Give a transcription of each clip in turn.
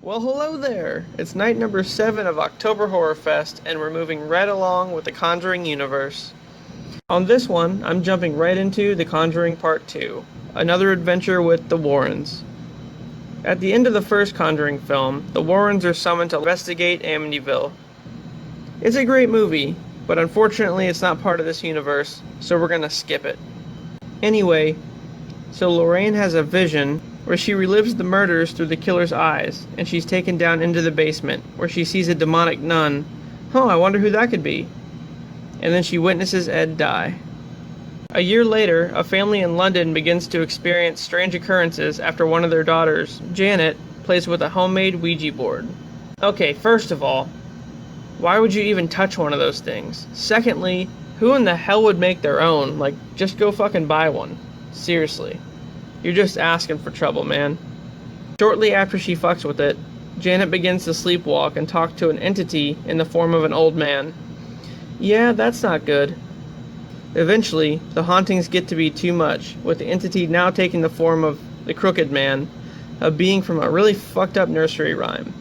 Well, hello there! It's night number 7 of October Horror Fest, and we're moving right along with the Conjuring universe. On this one, I'm jumping right into The Conjuring Part 2, another adventure with the Warrens. At the end of the first Conjuring film, the Warrens are summoned to investigate Amityville. It's a great movie, but unfortunately it's not part of this universe, so we're gonna skip it. Anyway, so Lorraine has a vision where she relives the murders through the killer's eyes, and she's taken down into the basement, where she sees a demonic nun. I wonder who that could be. And then she witnesses Ed die. A year later, a family in London begins to experience strange occurrences after one of their daughters, Janet, plays with a homemade Ouija board. Okay, first of all, why would you even touch one of those things? Secondly, who in the hell would make their own? Like, just go fucking buy one. Seriously. You're just asking for trouble, man. Shortly after she fucks with it, Janet begins to sleepwalk and talk to an entity in the form of an old man. Yeah, that's not good. Eventually, the hauntings get to be too much, with the entity now taking the form of the Crooked Man, a being from a really fucked up nursery rhyme.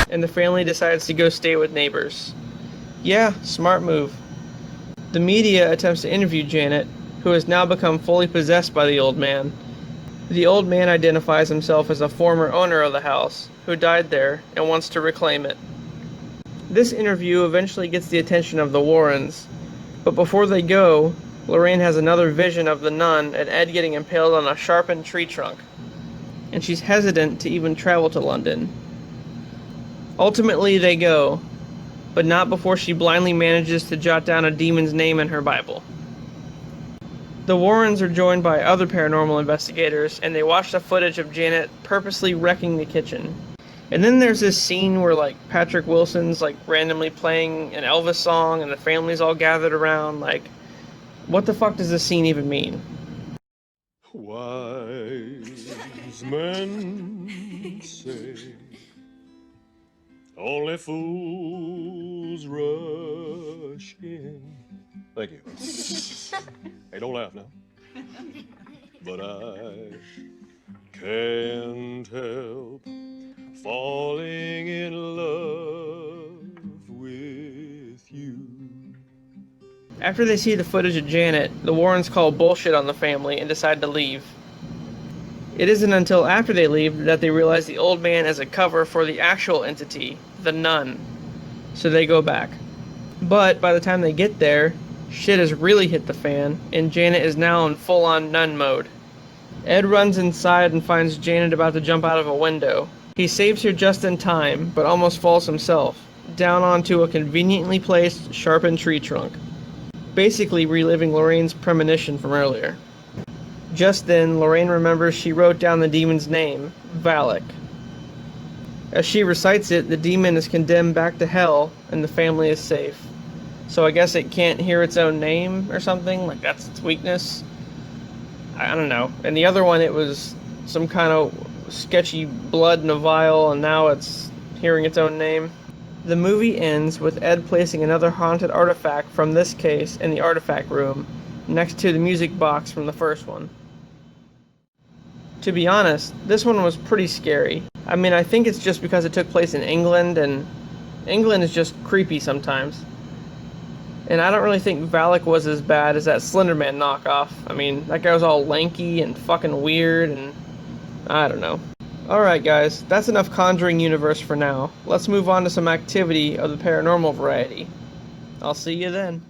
And the family decides to go stay with neighbors. Yeah, smart move. The media attempts to interview Janet, who has now become fully possessed by the old man. The old man identifies himself as a former owner of the house, who died there and wants to reclaim it. This interview eventually gets the attention of the Warrens, but before they go, Lorraine has another vision of the nun and Ed getting impaled on a sharpened tree trunk, and she's hesitant to even travel to London. Ultimately, they go, but not before she blindly manages to jot down a demon's name in her Bible. The Warrens are joined by other paranormal investigators, and they watch the footage of Janet purposely wrecking the kitchen. And then there's this scene where, Patrick Wilson's, randomly playing an Elvis song, and the family's all gathered around, what the fuck does this scene even mean? Wise men say only fools rush in. Thank you. Hey, don't laugh now. But I can't help falling in love with you. After they see the footage of Janet, the Warrens call bullshit on the family and decide to leave. It isn't until after they leave that they realize the old man is a cover for the actual entity, the nun. So they go back. But by the time they get there, shit has really hit the fan, and Janet is now in full-on nun mode. Ed runs inside and finds Janet about to jump out of a window. He saves her just in time, but almost falls himself, down onto a conveniently placed sharpened tree trunk, basically reliving Lorraine's premonition from earlier. Just then, Lorraine remembers she wrote down the demon's name, Valak. As she recites it, the demon is condemned back to hell, and the family is safe. So I guess it can't hear its own name or something? That's its weakness? I don't know. And the other one, it was some kind of sketchy blood in a vial, and now it's hearing its own name. The movie ends with Ed placing another haunted artifact from this case in the artifact room, next to the music box from the first one. To be honest, this one was pretty scary. I think it's just because it took place in England, and England is just creepy sometimes. And I don't really think Valak was as bad as that Slender Man knockoff. That guy was all lanky and fucking weird, and I don't know. Alright guys, that's enough Conjuring universe for now. Let's move on to some activity of the paranormal variety. I'll see you then.